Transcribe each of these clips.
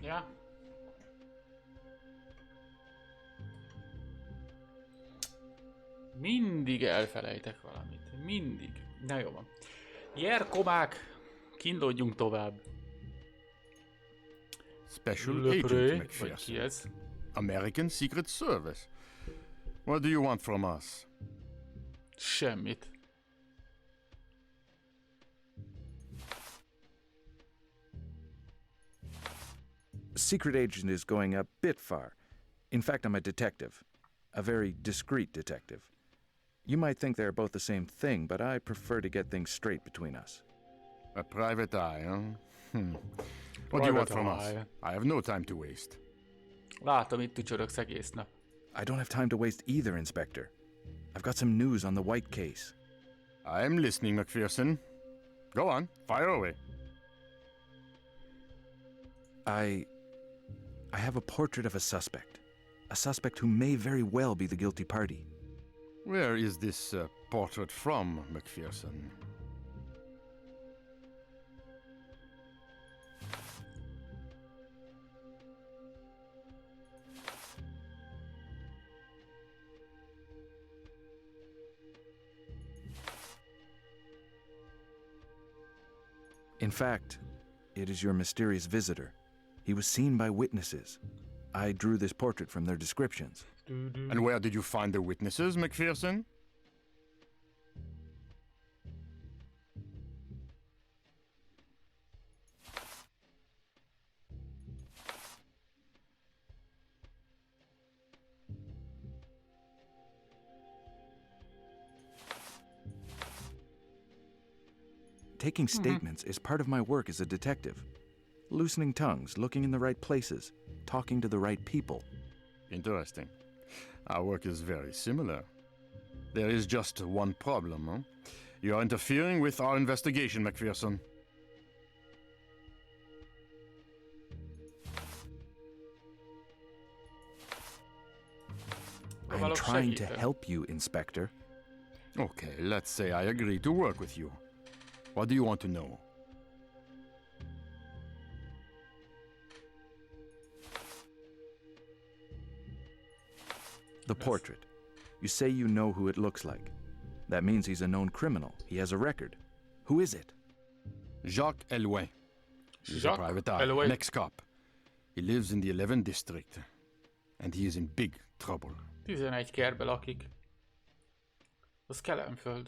Ja. Mindig elfelejtek valamit. Mindig. Na jó van. Jerkomák, kínlódjunk tovább. Special Agent McPherson. American Secret Service. What do you want from us? Semmit. Secret agent is going a bit far. In fact, I'm a detective. A very discreet detective. You might think they're both the same thing, but I prefer to get things straight between us. A private eye, huh? What do you want from us? I have no time to waste. Látom, itt tücsörögsz egész nap. I don't have time to waste either, Inspector. I've got some news on the White case. I'm listening, McPherson. Go on, fire away. I have a portrait of a suspect who may very well be the guilty party. Where is this portrait from, McPherson? In fact, it is your mysterious visitor. He was seen by witnesses. I drew this portrait from their descriptions. And where did you find the witnesses, McPherson? Taking statements is part of my work as a detective. Loosening tongues, looking in the right places, talking to the right people. Interesting. Our work is very similar. There is just one problem, huh? You are interfering with our investigation, McPherson. I'm trying to help you, Inspector. Okay, let's say I agree to work with you. What do you want to know? The portrait. You say you know who it looks like. That means he's a known criminal. He has a record. Who is it? Jacques Elouin. He's a private eye, an ex-cop. He lives in the 11th district. And he is in big trouble. 11 kertbe lakik. Az Kelenföld.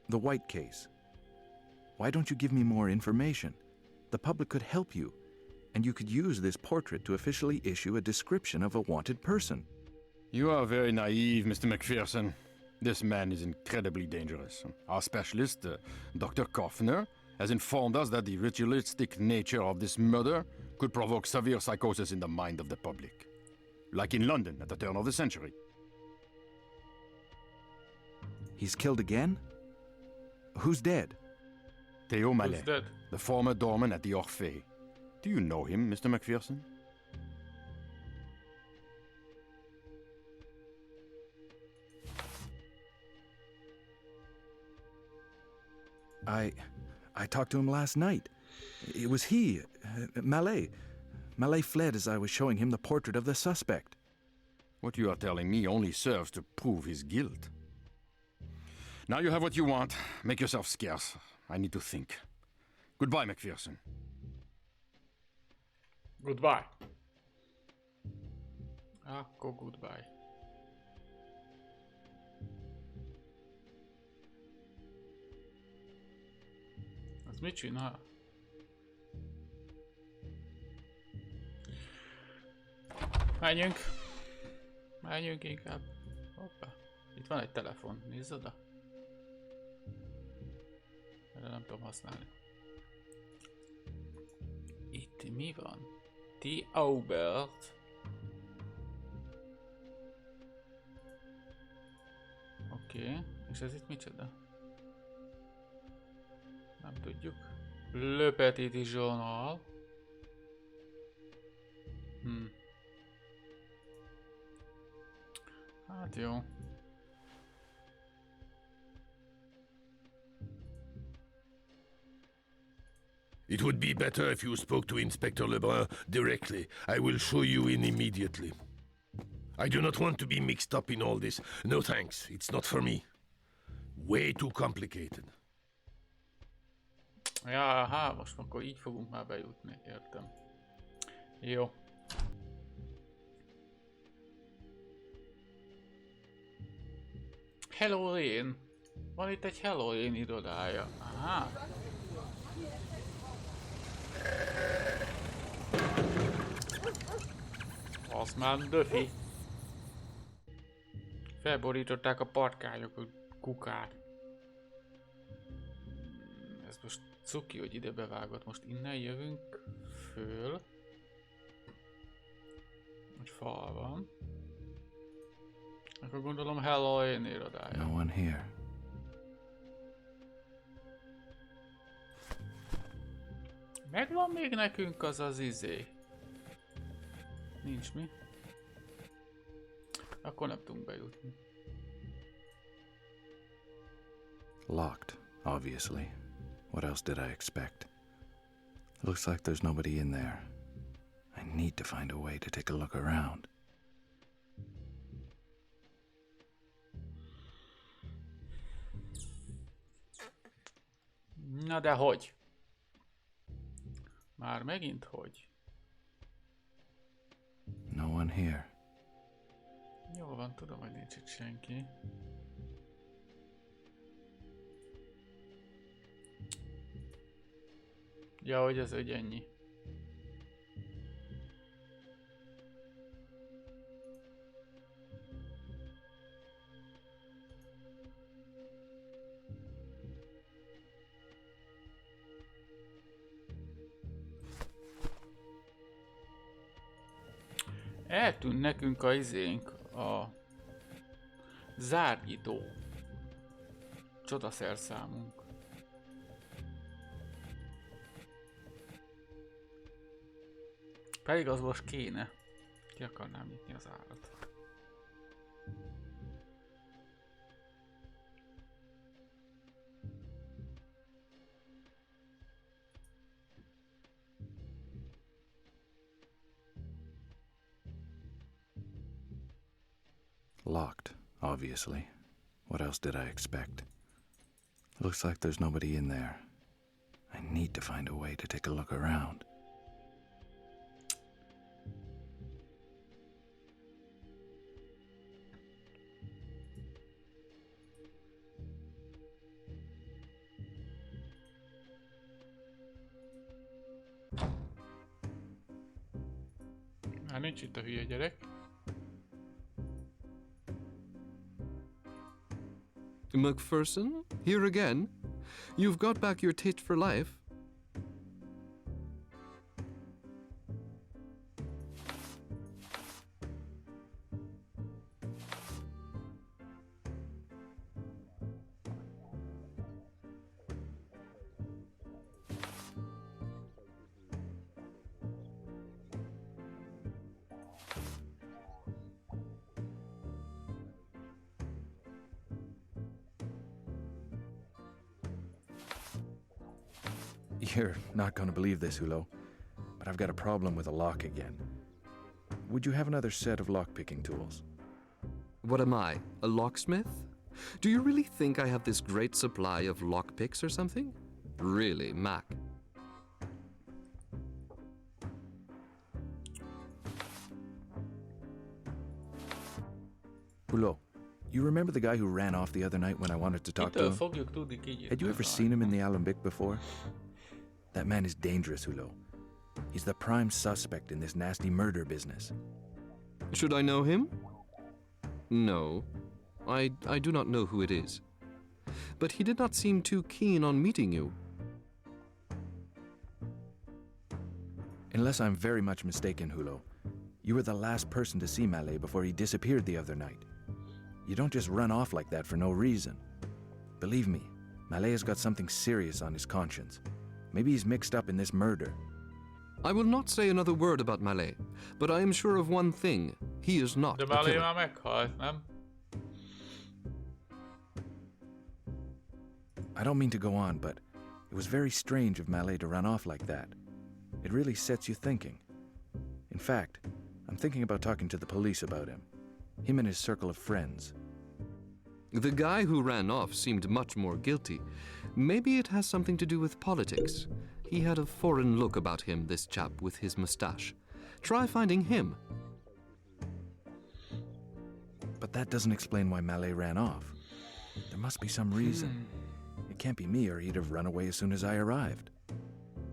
The White case. Why don't you give me more information? The public could help you, and you could use this portrait to officially issue a description of a wanted person. You are very naive, Mr. McPherson. This man is incredibly dangerous. Our specialist, Dr. Kaufner, has informed us that the ritualistic nature of this murder could provoke severe psychosis in the mind of the public. Like in London at the turn of the century. He's killed again? Who's dead? Theo Mallet, the former doorman at the Orphée. Do you know him, Mr. McPherson? I talked to him last night. It was he, Mallet. Mallet fled as I was showing him the portrait of the suspect. What you are telling me only serves to prove his guilt. Now you have what you want. Make yourself scarce. I need to think. Goodbye, McPherson. Goodbye. Akkor goodbye. Az mit csinál? Menjünk. Menjünk inkább. Hoppá. Itt van egy telefon. Nézd oda. Erre nem tudom használni. Itt mi van? T. Aubert. Oké. És ez itt micsoda? Nem tudjuk. Le Petit Journal. Hát jó. It would be better if you spoke to Inspector Lebrun directly. I will show you in immediately. I do not want to be mixed up in all this. No thanks, it's not for me. Way too complicated. Ja, hát most akkor így fogunk már bejutni, értem. Jó. Halloween. Van itt egy Halloween irodája. Aha. Az már döfi. Felborították a parkányok a kukát. Ez most cuki, hogy ide bevágott. Most innen jövünk föl. Egy fal van. Akkor gondolom Halloween irodája. No one here. Megvan még nekünk az az izé? Nincs mi. Akkor nem tudunk bejutni. Locked, obviously. What else did I expect? Looks like there's nobody in there. I need to find a way to take a look around. Na de hogy? Már megint hogy? No one here. Jó van, tudom, hogy nincs itt senki. Ja, hogy ez egy ennyi. Eltűnt nekünk a izénk, a zárnyitó csodaszerszámunk. Pedig az most kéne. Ki akarnám nyitni az árat. Locked, obviously. What else did I expect? Looks like there's nobody in there. I need to find a way to take a look around. Már nincs itt a hülye gyerek. McPherson? Here again? You've got back your tit for life? You're not going to believe this, Hulo, but I've got a problem with a lock again. Would you have another set of lock-picking tools? What am I, a locksmith? Do you really think I have this great supply of lockpicks or something? Really, Mac? Hulo, you remember the guy who ran off the other night when I wanted to talk to Ittől him? fogjuk tudni kinyitni. Had you ever seen him in the Alembic before? That man is dangerous, Hulo. He's the prime suspect in this nasty murder business. Should I know him? No, I do not know who it is. But he did not seem too keen on meeting you. Unless I'm very much mistaken, Hulo, you were the last person to see Malay before he disappeared the other night. You don't just run off like that for no reason. Believe me, Malay has got something serious on his conscience. Maybe he's mixed up in this murder. I will not say another word about Malay, but I am sure of one thing. He is not De a Malé killer. már meghalt, nem? I don't mean to go on, but It was very strange of Mallet to run off like that. It really sets you thinking. In fact, I'm thinking about talking to the police about him. Him and his circle of friends. The guy who ran off seemed much more guilty. Maybe it has something to do with politics. He had a foreign look about him, this chap with his mustache. Try finding him. But that doesn't explain why Mallet ran off. There must be some reason. It can't be me, or he'd have run away as soon as I arrived.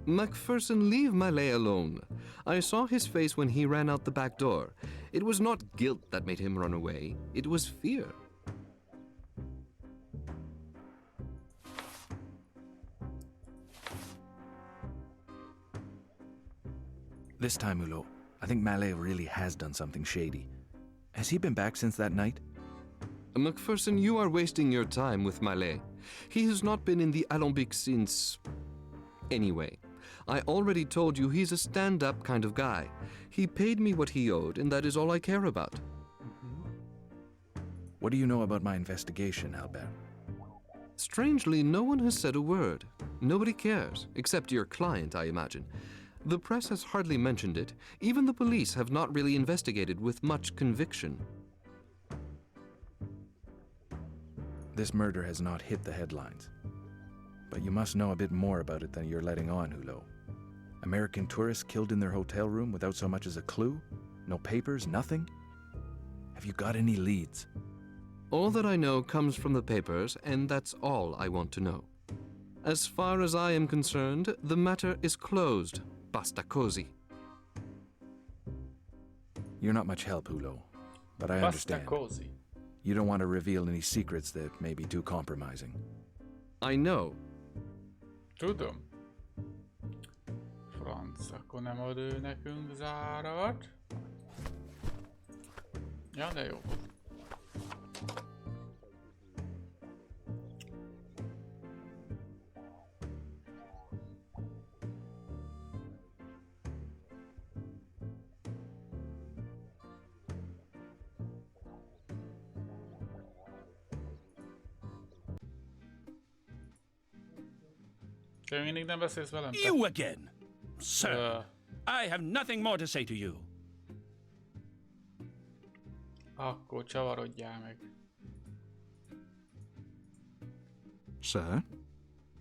Macpherson, leave Mallet alone. I saw his face when he ran out the back door. It was not guilt that made him run away. It was fear. This time, Hulot, I think Mallet really has done something shady. Has he been back since that night? Macpherson, you are wasting your time with Mallet. He has not been in the Alembic since... Anyway, I already told you he's a stand-up kind of guy. He paid me what he owed, and that is all I care about. What do you know about my investigation, Albert? Strangely, no one has said a word. Nobody cares, except your client, I imagine. The press has hardly mentioned it. Even the police have not really investigated with much conviction. This murder has not hit the headlines. But you must know a bit more about it than you're letting on, Hulot. American tourists killed in their hotel room without so much as a clue? No papers, nothing? Have you got any leads? All that I know comes from the papers, and that's all I want to know. As far as I am concerned, the matter is closed. Basta così. You're not much help, Hulot, but I understand. Così. You don't want to reveal any secrets that may be too compromising. I know. Tudom. Franc, akkor nem ad ő nekünk zárat. Ja, de jó. Te mindig nem beszélsz velem? Te? You again! Sir, I have nothing more to say to you. Akkor csavarodjál meg. Sir,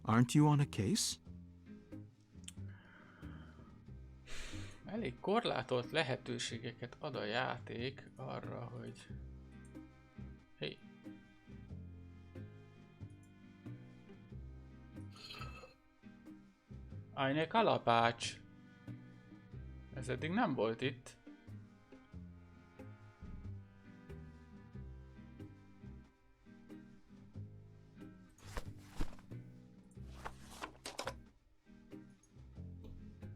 aren't you on a case? Elég korlátolt lehetőségeket ad a játék arra, hogy... Hey. Ajne kalapács. Ez eddig nem volt itt.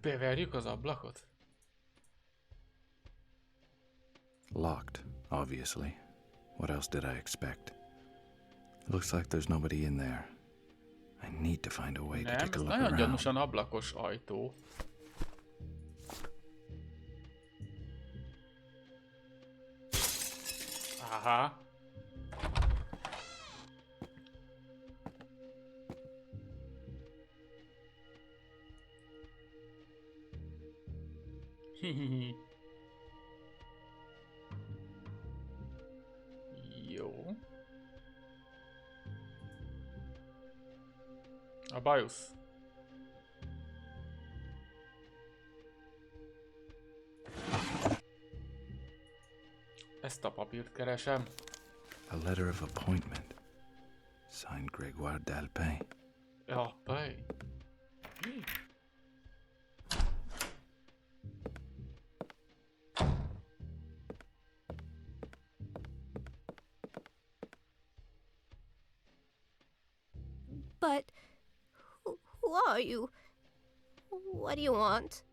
Beverjük az ablakot? Locked, obviously. What else did I expect? Looks like there's nobody in there. I need to find a way to Nem, take a ez look nagyon around. gyanúsan ablakos ajtó. Aha. Hihihi. Jó. A bajusz. Ezt a papírt keresem. A letter of appointment. Signed Grégoire Dalpin. Ja, bej. But who are you? What do you want?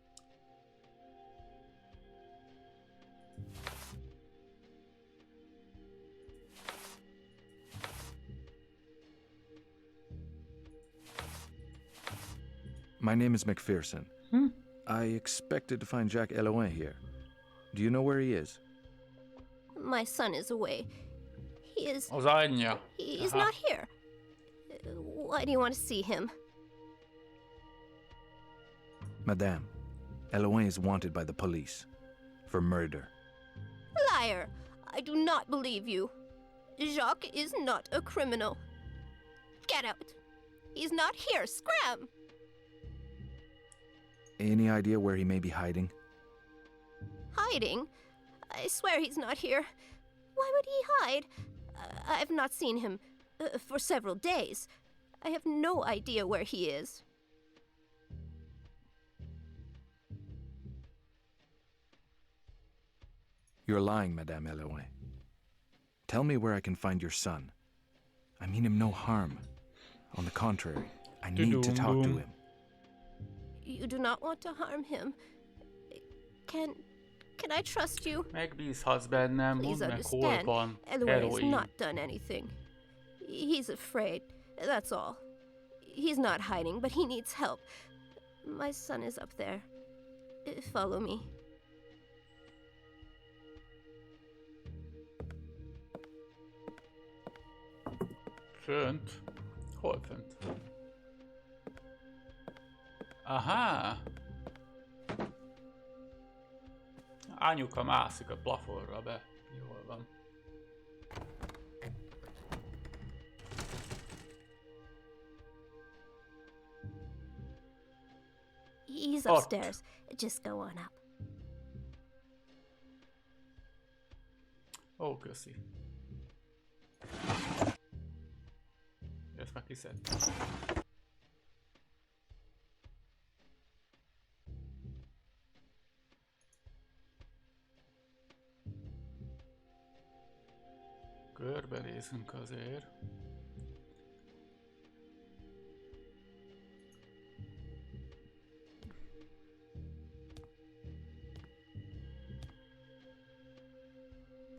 My name is McPherson. I expected to find Jacques Elouin here. Do you know where he is? My son is away. He is... Az anyja. He's Aha. not here. Why do you want to see him? Madame, Eloin is wanted by the police for murder. Liar! I do not believe you. Jacques is not a criminal. Get out. He's not here. Scram! Any idea where he may be hiding? Hiding? I swear he's not here. Why would he hide? I've not seen him for several days. I have no idea where he is. You're lying, Madame Eloin. Tell me where I can find your son. I mean him no harm. On the contrary, I need to talk to him. You do not want to harm him. Can I trust you? Megbízhatsz bennem, Please mondd meg, hol understand, van Eloy has heroin. not done anything. He's afraid, that's all. He's not hiding, but he needs help. My son is up there. Follow me. Fönt? Hol fönt? Aha! Anyuka mászik a plafonra be. Jól van. He's Ott. upstairs. Just go on up. Ó, köszi. Ezt már kiszedtem. Körbenézünk azért.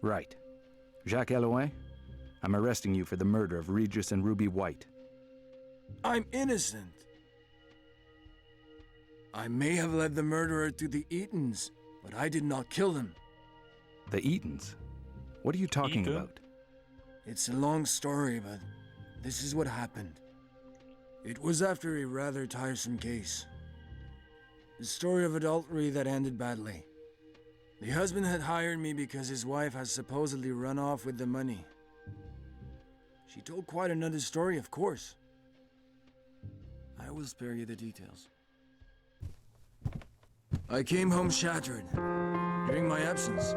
Right. Jacques Eloin, I'm arresting you for the murder of Regis and Ruby White. I'm innocent. I may have led the murderer to the Eatons, but I did not kill them. The Eatons? What are you talking Eaton? about? It's a long story, but this is what happened. It was after a rather tiresome case. The story of adultery that ended badly. The husband had hired me because his wife has supposedly run off with the money. She told quite another story, of course. I will spare you the details. I came home shattered. During my absence,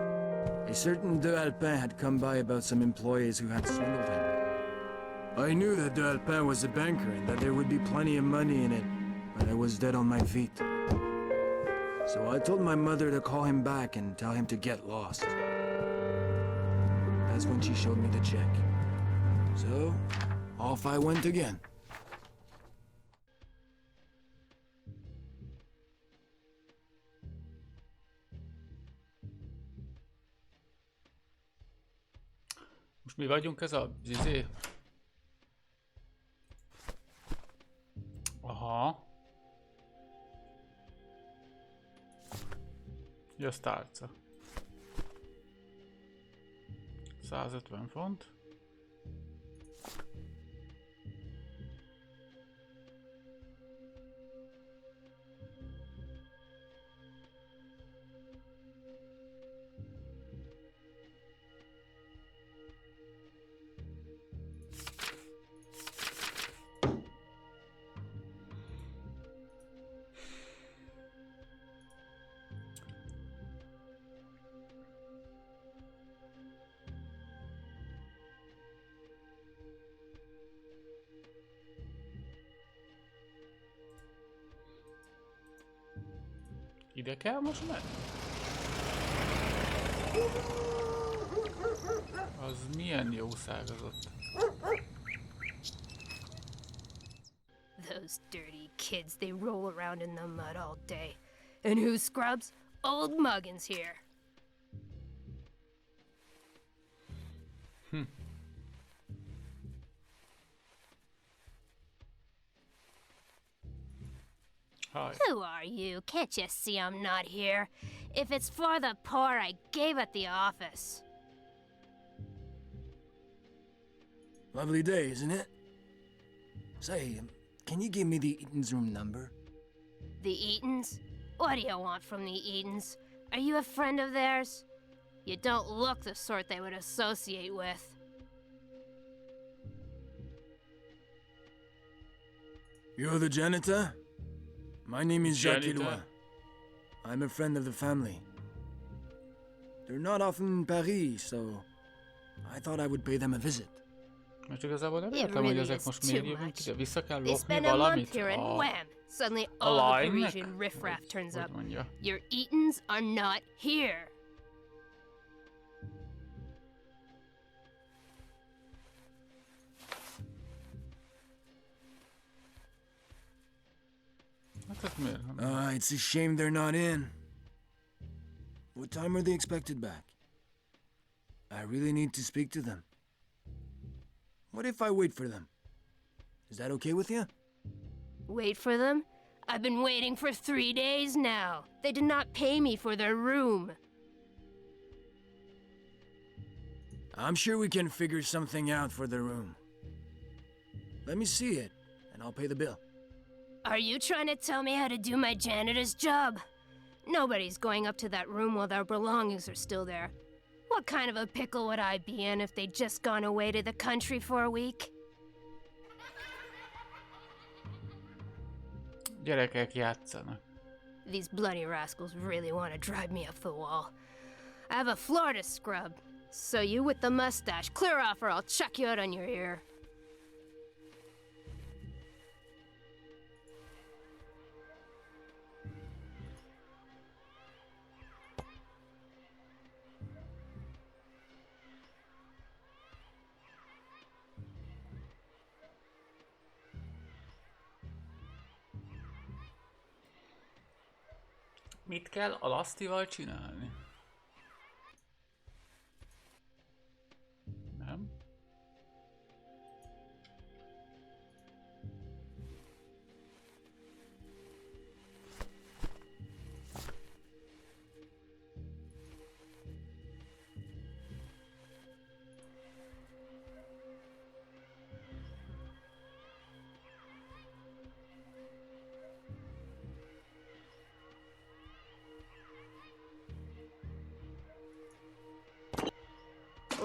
a certain De Alpin had come by about some employees who had swindled him. I knew that De Alpin was a banker and that there would be plenty of money in it, but I was dead on my feet. So I told my mother to call him back and tell him to get lost. That's when she showed me the check. So, off I went again. Most mi vagyunk ez a zizé? Aha. Jössz tárca. 150 font. Ide kell most menni? Az milyen jószágozott? Those dirty kids, they roll around in the mud all day. And who scrubs? Old Muggins here. Hi. Who are you? Can't you see I'm not here? If it's for the poor, I gave at the office. Lovely day, isn't it? Say, can you give me the Eaton's room number? The Eatons? What do you want from the Eatons? Are you a friend of theirs? You don't look the sort they would associate with. You're the janitor? My name is Jacques Janitor? Eloy. I'm a friend of the family. They're not often in Paris, so I thought I would pay them a visit. Most igazából nem It értem, hogy really ezek is most too miért jövünk much. ide. Vissza kell They lopni spend a month valamit? here and wham! Suddenly a all the lánynak? Parisian riffraff turns Hogy up. mondja? Your Eatons are not here. Hát ez miért? It's a shame they're not in. What time are they expected back? I really need to speak to them. What if I wait for them? Is that okay with you? Wait for them? I've been waiting for 3 days now. They did not pay me for their room. I'm sure we can figure something out for the room. Let me see it, and I'll pay the bill. Are you trying to tell me how to do my janitor's job? Nobody's going up to that room while their belongings are still there. What kind of a pickle would I be in if they'd just gone away to the country for a week? Gyerekek játszanak. These bloody rascals really want to drive me up the wall. I have a floor to scrub. So you with the mustache, clear off or I'll chuck you out on your ear. Mit kell a lasztival csinálni? Nem?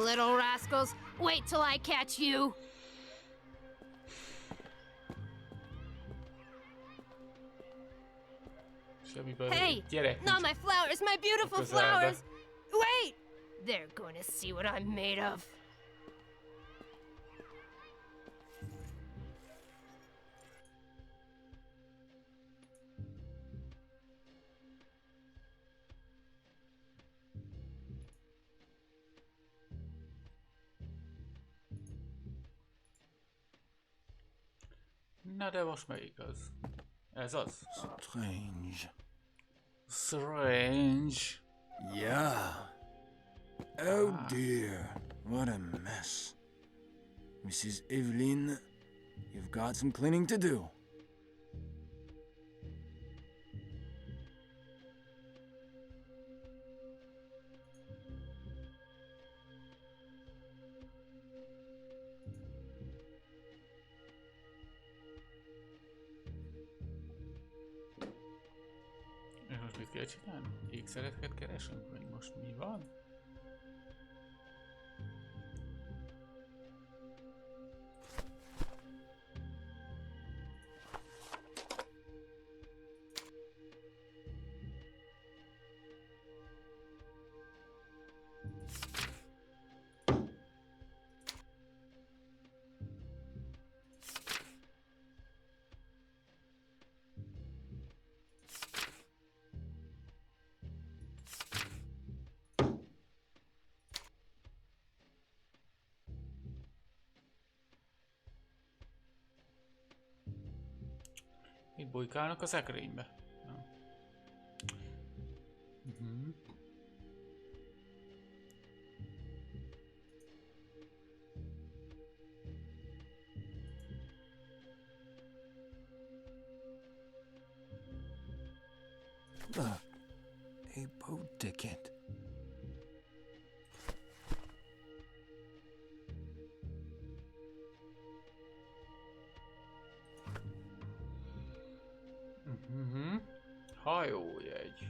Little rascals, wait till I catch you. Semmi baj. Hey, Gyerek, not my flowers, my beautiful közelbe. flowers. Wait! They're going to see what I'm made of. Na de most melyik az? Ez az? Strange. Strange. Yeah. Oh dear, what a mess. Mrs. Evelyn, you've got some cleaning to do. És most mit kell csinálni? Ékszereket keresünk, vagy most mi van? Itt bujkálnak a szekrénybe. Na. Look, a boat ticket. Mhm. Hajójegy.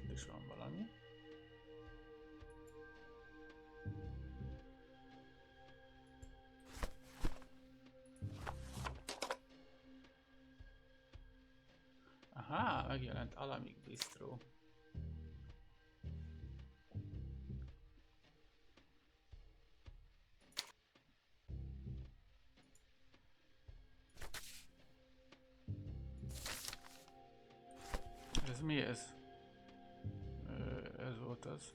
Itt is van valami. Aha, megjelent Alamik Bistro. Ez mi ez? Ez volt az.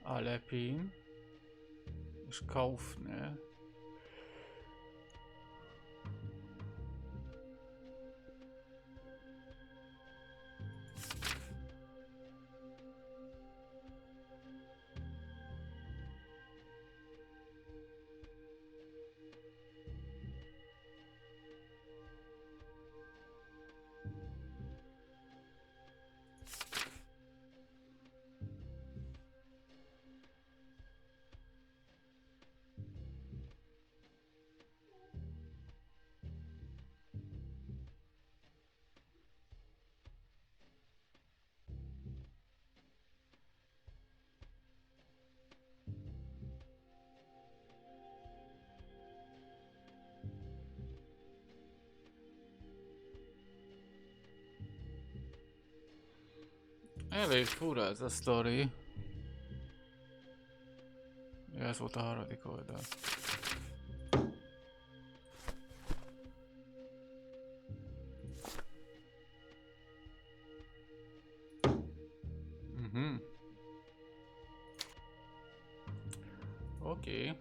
Alepin és Kaufner. Elég fura ez a sztori. Ez volt a harmadik oldal. Oké.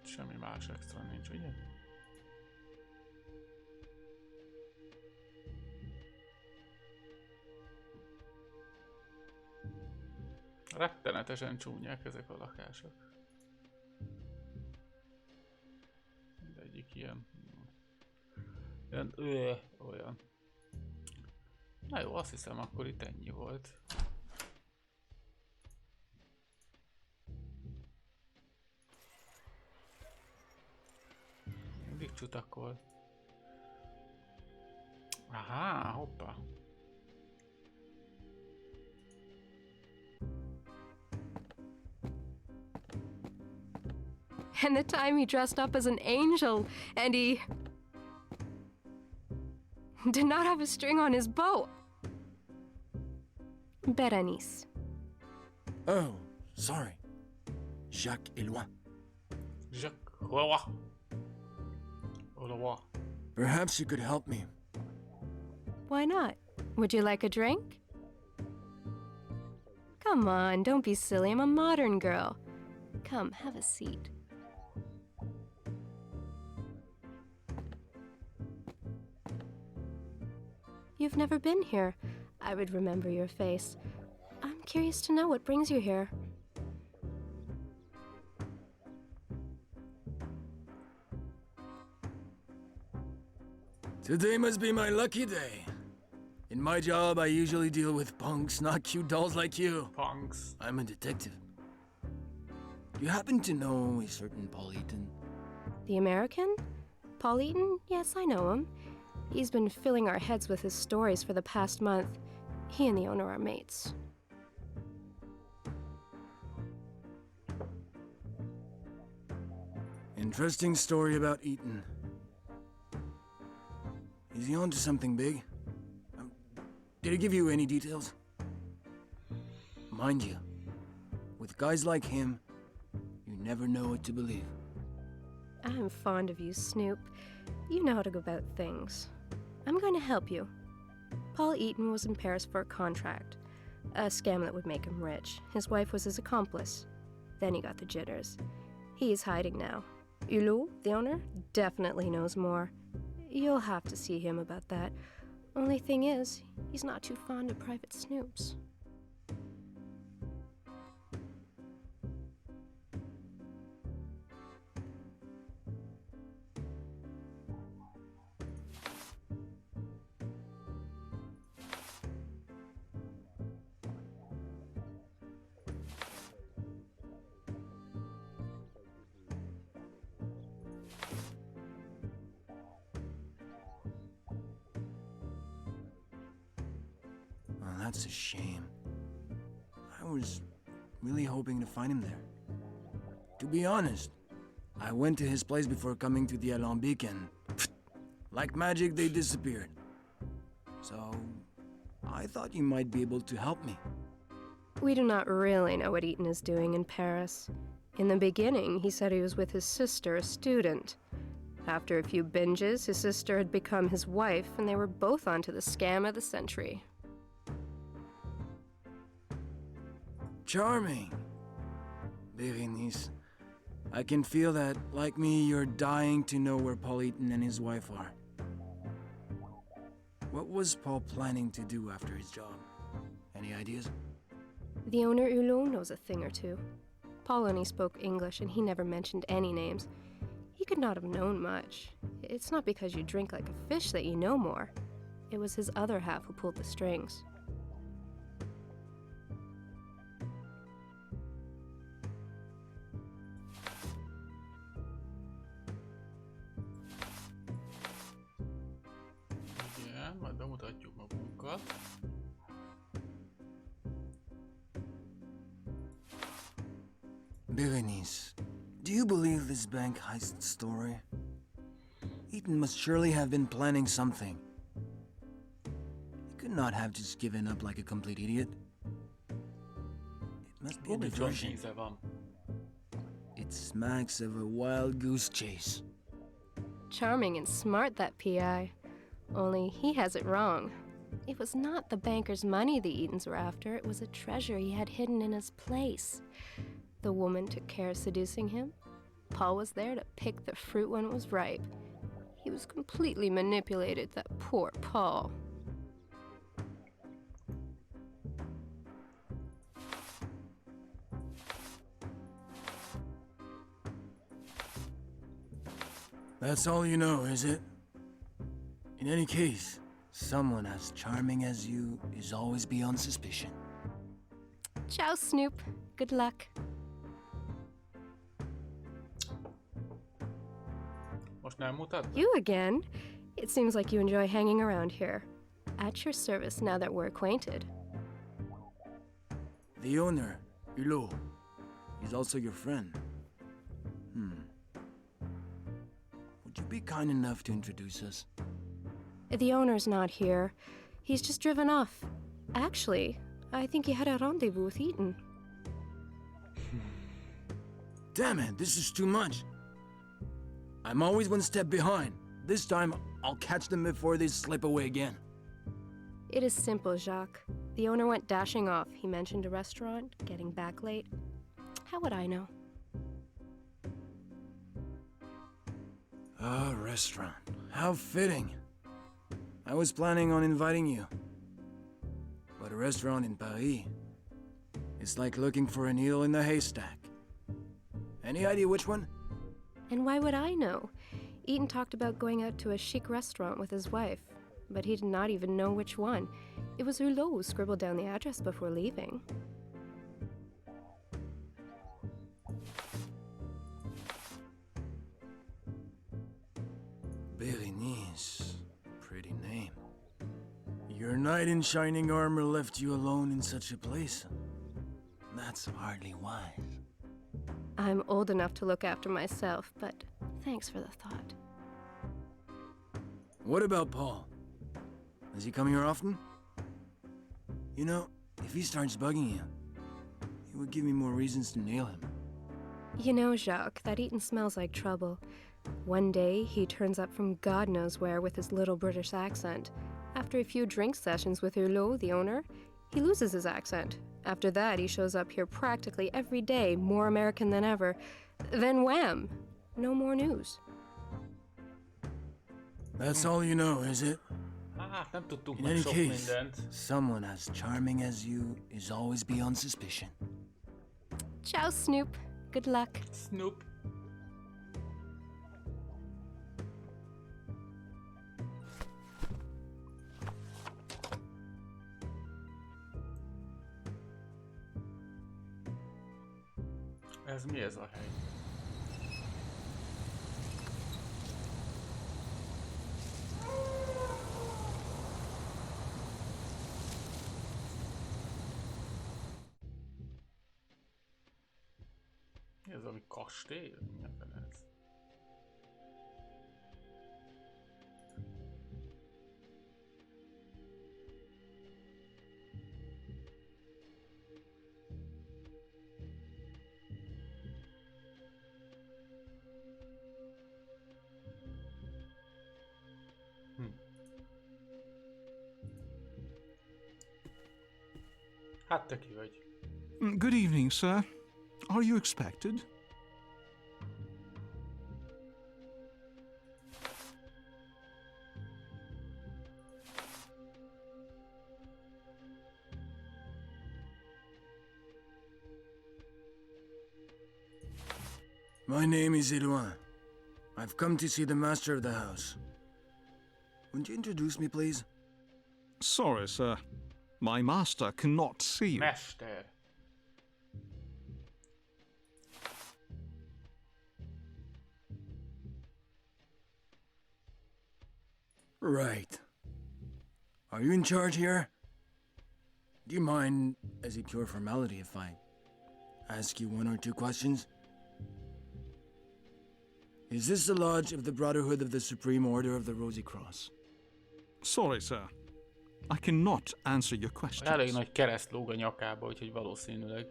Semmi más extra nincs, ugye? Rettenetesen csúnyák ezek a lakások. Mindegyik ilyen... olyan. Na jó, azt hiszem akkor itt ennyi volt. Mindig csutakol. Aha, hoppa. And the time he dressed up as an angel, and he did not have a string on his bow. Berenice. Oh, sorry. Jacques est loin. Jacques Roy. Roy. Perhaps you could help me. Why not? Would you like a drink? Come on, don't be silly. I'm a modern girl. Come, have a seat. You've never been here. I would remember your face. I'm curious to know what brings you here. Today must be my lucky day. In my job, I usually deal with punks, not cute dolls like you. Punks. I'm a detective. You happen to know a certain Paul Eaton? The American? Paul Eaton? Yes, I know him. He's been filling our heads with his stories for the past month. He and the owner are mates. Interesting story about Eaton. Is he on to something big? Did he give you any details? Mind you, with guys like him, you never know what to believe. I'm fond of you, Snoop. You know how to go about things. I'm going to help you. Paul Eaton was in Paris for a contract. A scam that would make him rich. His wife was his accomplice. Then he got the jitters. He's hiding now. Hulot, the owner, definitely knows more. You'll have to see him about that. Only thing is, he's not too fond of private snoops. Well, that's a shame. I was really hoping to find him there. To be honest, I went to his place before coming to the Alambic and, like magic, they disappeared. So, I thought you might be able to help me. We do not really know what Eaton is doing in Paris. In the beginning, he said he was with his sister, a student. After a few binges, his sister had become his wife, and they were both onto the scam of the century. Charming. Berenice, I can feel that, like me, you're dying to know where Paul Eaton and his wife are. What was Paul planning to do after his job? Any ideas? The owner, Hulot, knows a thing or two. Paul only spoke English, and he never mentioned any names. He could not have known much. It's not because you drink like a fish that you know more. It was his other half who pulled the strings. Igen, majd bemutatjuk magunkat. Berenice, do you believe this bank heist story? Eaton must surely have been planning something. He could not have just given up like a complete idiot. It must be a diversion. Íze van. It smacks of a wild goose chase. Charming and smart, that PI. Only he has it wrong. It was not the banker's money the Eatons were after. It was a treasure he had hidden in his place. The woman took care of seducing him. Paul was there to pick the fruit when it was ripe. He was completely manipulated, that poor Paul. That's all you know, is it? In any case, someone as charming as you is always beyond suspicion. Ciao, Snoop. Good luck. Most nem mutat? You again? It seems like you enjoy hanging around here. At your service now that we're acquainted. The owner, Hulot, is also your friend. Would you be kind enough to introduce us? The owner's not here. He's just driven off. Actually, I think he had a rendezvous with Eaton. Damn it, this is too much. I'm always one step behind. This time, I'll catch them before they slip away again. It is simple, Jacques. The owner went dashing off. He mentioned a restaurant, getting back late. How would I know? A restaurant. How fitting. I was planning on inviting you. But a restaurant in Paris, it's like looking for a needle in the haystack. Any idea which one? And why would I know? Eaton talked about going out to a chic restaurant with his wife, but he did not even know which one. It was Hulot who scribbled down the address before leaving. Berenice. Pretty name. Your knight in shining armor left you alone in such a place. That's hardly wise. I'm old enough to look after myself, but thanks for the thought. What about Paul? Is he coming here often? You know, if he starts bugging you, it would give me more reasons to nail him. You know, Jacques, that Eaton smells like trouble. One day, he turns up from God knows where with his little British accent. After a few drink sessions with Hulot, the owner, he loses his accent. After that, he shows up here practically every day, more American than ever. Then wham! No more news. That's all you know, is it? Hát nem tudtunk In meg any sok case, mindent. someone as charming as you is always beyond suspicion. Ciao, Snoop. Good luck. Snoop. Ez mi ez a hely? Mi ez, ami kastély? Mi a fene ez? Hát te ki vagy. Good evening, sir. Are you expected? My name is Edouin. I've come to see the master of the house. Would you introduce me, please? Sorry, sir. My master cannot see you. Mester. Right. Are you in charge here? Do you mind, as a pure formality, if I ask you one or two questions? Is this the lodge of the Brotherhood of the Supreme Order of the Rosy Cross? Sorry, sir. I cannot answer your questions. Elég nagy kereszt lóg a nyakába, úgyhogy valószínűleg.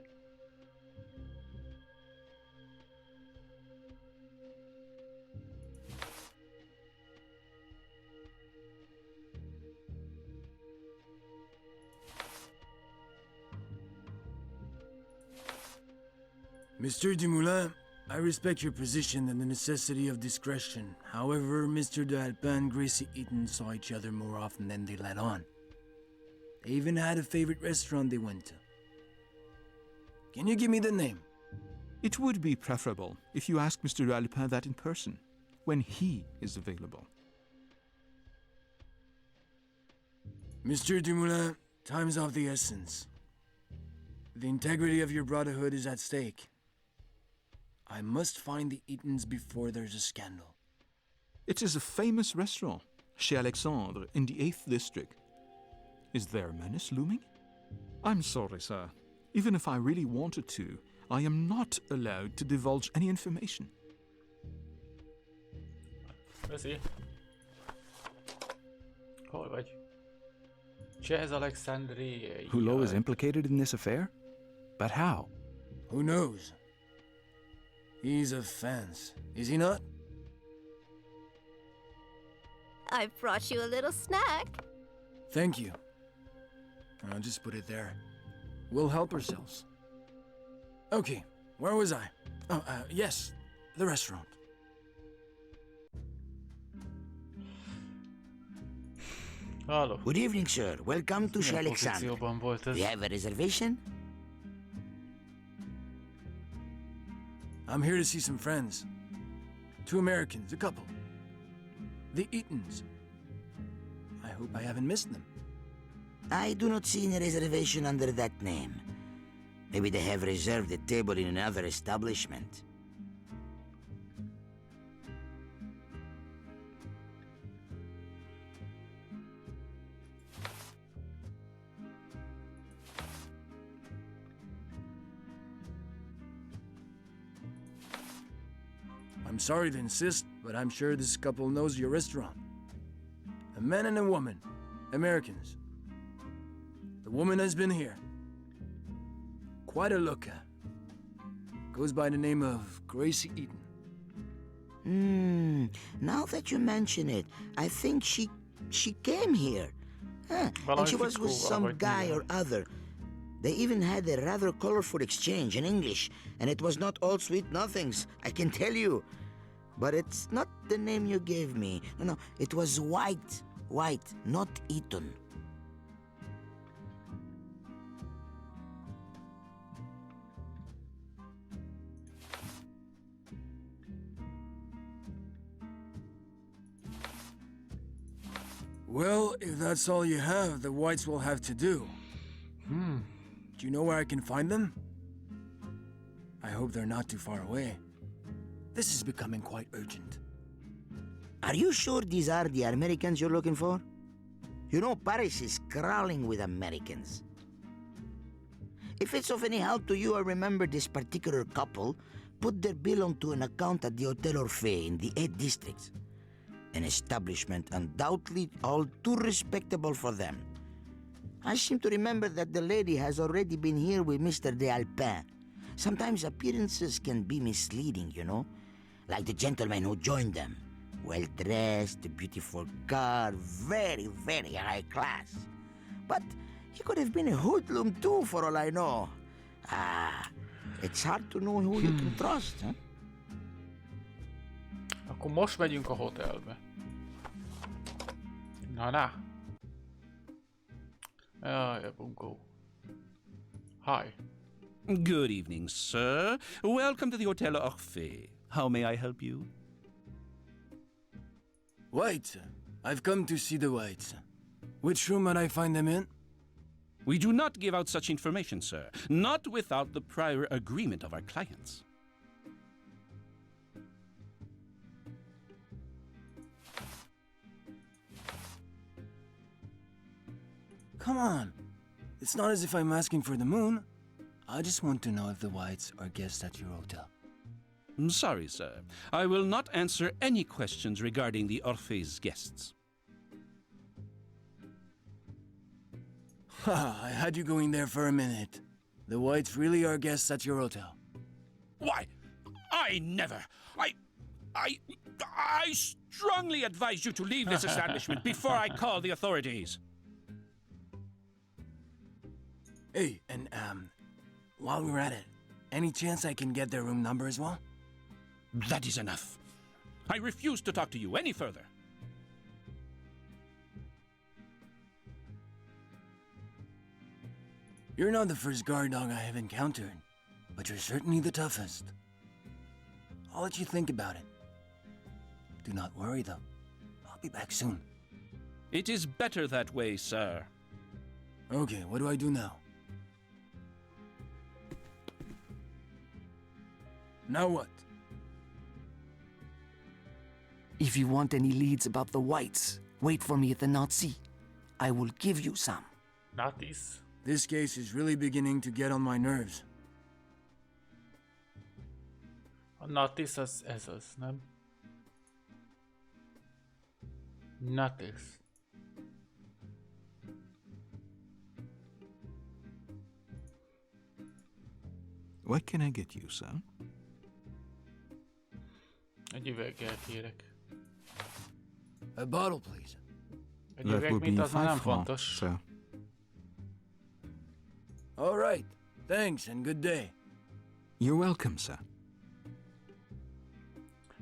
Mr. Dumoulin, I respect your position and the necessity of discretion. However, Mr. D'Alpin and Gracie Eaton saw each other more often than they let on. They even had a favorite restaurant they went to. Can you give me the name? It would be preferable if you ask Mr. D'Alpin that in person, when he is available. Mr. Dumoulin, time's of the essence. The integrity of your brotherhood is at stake. I must find the Eatons before there's a scandal. It is a famous restaurant, chez Alexandre, in the 8th district. Is there a menace looming? I'm sorry, sir. Even if I really wanted to, I am not allowed to divulge any information. Köszi. Hol vagy? Cseh Alexandriai. Hulot is implicated in this affair? But how? Who knows? He's a fence, is he not? I brought you a little snack. Thank you. I'll just put it there. We'll help ourselves. Okay, where was I? Oh, yes, the restaurant. Halló. Good evening, sir. Welcome to Milyen Lassan. pozícióban volt ez? You have a reservation? I'm here to see some friends. 2 Americans, a couple. The Eatons. I hope I haven't missed them. I do not see any reservation under that name. Maybe they have reserved a table in another establishment. I'm sorry to insist, but I'm sure this couple knows your restaurant. A man and a woman, Americans. The woman has been here. Quite a looker. Goes by the name of Gracie Eaton. Now that you mention it, I think she came here. And she was with some guy or other. They even had a rather colorful exchange in English, and it was not all sweet nothings, I can tell you. But it's not the name you gave me. No, it was White. White, not eaten. Well, if that's all you have, the whites will have to do. Do you know where I can find them? I hope they're not too far away. This is becoming quite urgent. Are you sure these are the Americans you're looking for? You know, Paris is crawling with Americans. If it's of any help to you, I remember this particular couple put their bill onto an account at the Hotel Orphée in the 8 districts. An establishment undoubtedly all too respectable for them. I seem to remember that the lady has already been here with Mr. de Alpin. Sometimes appearances can be misleading, you know? Like the gentleman who joined them. Well-dressed, a beautiful car, very, very high class. But he could have been a hoodlum too, for all I know. It's hard to know who you can trust, huh? Akkor most megyünk a hotelbe. Na. Jaj, bunkó. Hi. Good evening, sir. Welcome to the Hotel Orphée. How may I help you? White, I've come to see the whites. Which room might I find them in? We do not give out such information, sir. Not without the prior agreement of our clients. Come on. It's not as if I'm asking for the moon. I just want to know if the whites are guests at your hotel. I'm sorry, sir. I will not answer any questions regarding the Orphée's guests. Ha, I had you going there for a minute. The whites really are guests at your hotel. Why, I never. I strongly advise you to leave this establishment before I call the authorities. Hey, and while we're at it, any chance I can get their room number as well? That is enough. I refuse to talk to you any further. You're not the first guard dog I have encountered, but you're certainly the toughest. I'll let you think about it. Do not worry, though. I'll be back soon. It is better that way, sir. Okay, what do I do now? Now what? If you want any leads about the whites, wait for me at the Nazi. I will give you some. Nazis. This case is really beginning to get on my nerves. A Nazis ez az, nem? Nazis. What can I get you, sir? Egy üveggel kérek. A bottle, please. Egy üveg, mint az már nem fontos. Sir. All right. Thanks and good day. You're welcome, sir.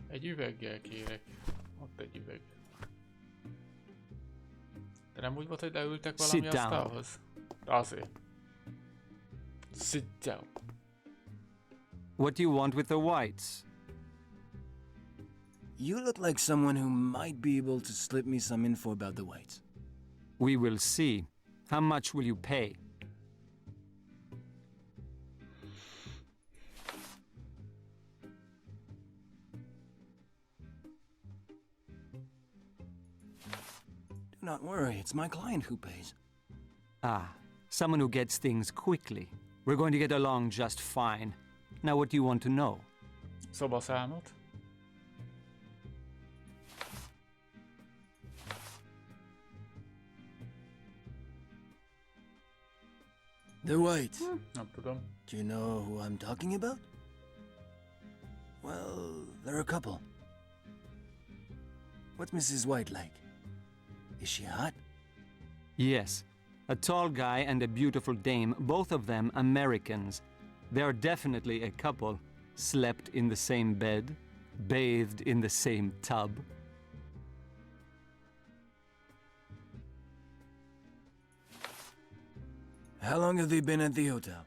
Egy üveggel kérek. Ott egy üveg. De nem úgy volt, hogy leültek valami asztalhoz? Azért. Sit down. What do you want with the whites? You look like someone who might be able to slip me some info about the whites. We will see. How much will you pay? Do not worry, it's my client who pays. Ah, someone who gets things quickly. We're going to get along just fine. Now what do you want to know? Szobaszámot. The whites. Nem tudom. Do you know who I'm talking about? Well, they're a couple. What's Mrs. White like? Is she hot? Yes, a tall guy and a beautiful dame, both of them Americans. They are definitely a couple. Slept in the same bed, bathed in the same tub. How long have they been at the hotel?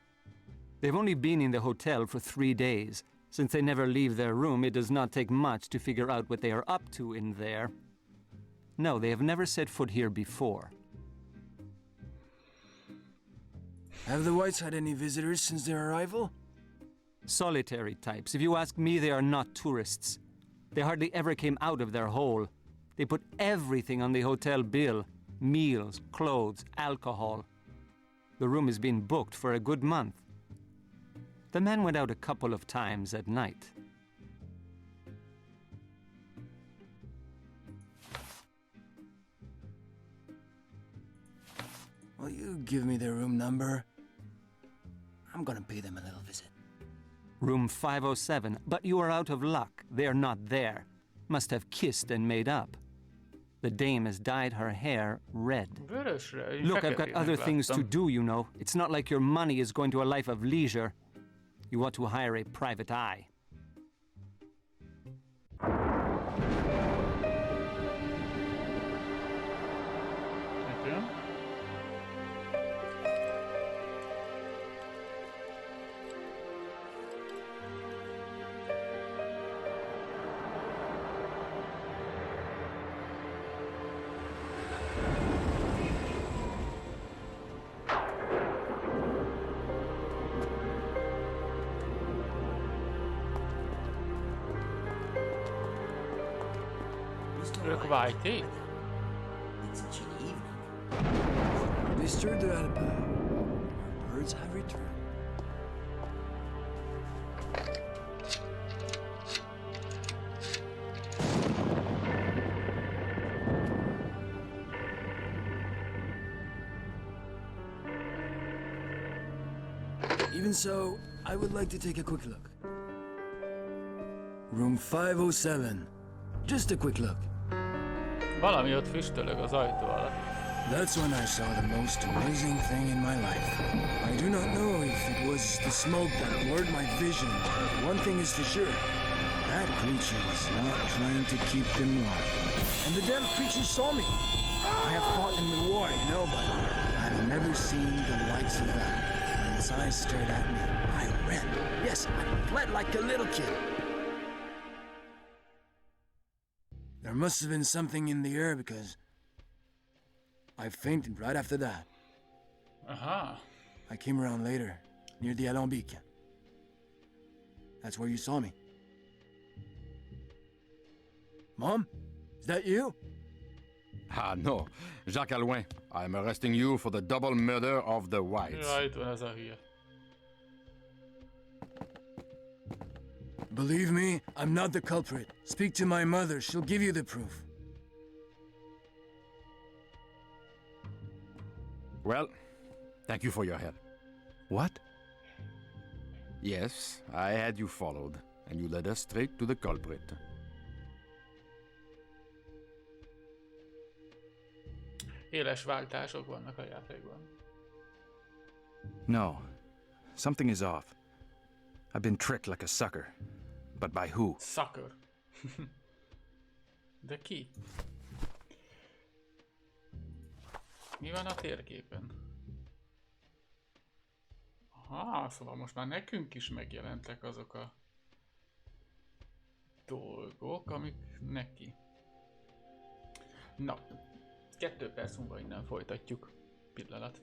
They've only been in the hotel for 3 days. Since they never leave their room, it does not take much to figure out what they are up to in there. No, they have never set foot here before. Have the Whites had any visitors since their arrival? Solitary types. If you ask me, they are not tourists. They hardly ever came out of their hole. They put everything on the hotel bill. Meals, clothes, alcohol. The room has been booked for a good month. The man went out a couple of times at night. Will you give me their room number? I'm gonna pay them a little visit. Room 507, but you are out of luck. They are not there. Must have kissed and made up. The dame has dyed her hair red. Look, I've got other things to do, you know. It's not like your money is going to a life of leisure. You ought to hire a private eye. Ők White-ék? They stirred their alpine. Our birds have returned. Even so, I would like to take a quick look. Room 507. Just a quick look. Valami ott füstölög az ajtó alatt. That's when I saw the most amazing thing in my life. I do not know if it was the smoke that blurred my vision, but one thing is for sure. That creature was not trying to keep them warm. And the damn creature saw me. I have fought in the war, you know, but I've never seen the likes of that. When its eyes stared at me, I ran. Yes, I fled like a little kid. There must have been something in the air because I fainted right after that. Aha. I came around later, near the Alambic. That's where you saw me. Mom? Is that you? Ah, no. Jacques Alouin. I'm arresting you for the double murder of the Whites. Ja, itt van ez a hülye. Believe me, I'm not the culprit. Speak to my mother. She'll give you the proof. Well, thank you for your help. What? Yes, I had you followed, and you led us straight to the culprit. Éles váltások vannak a játékban. No. Something is off. I've been tricked like a sucker. But by who? Sucker. De ki? Mi van a térképen? Aha, szóval most már nekünk is megjelentek azok a dolgok, amik neki. Na, 2 perc múlva innen folytatjuk. Pillanat.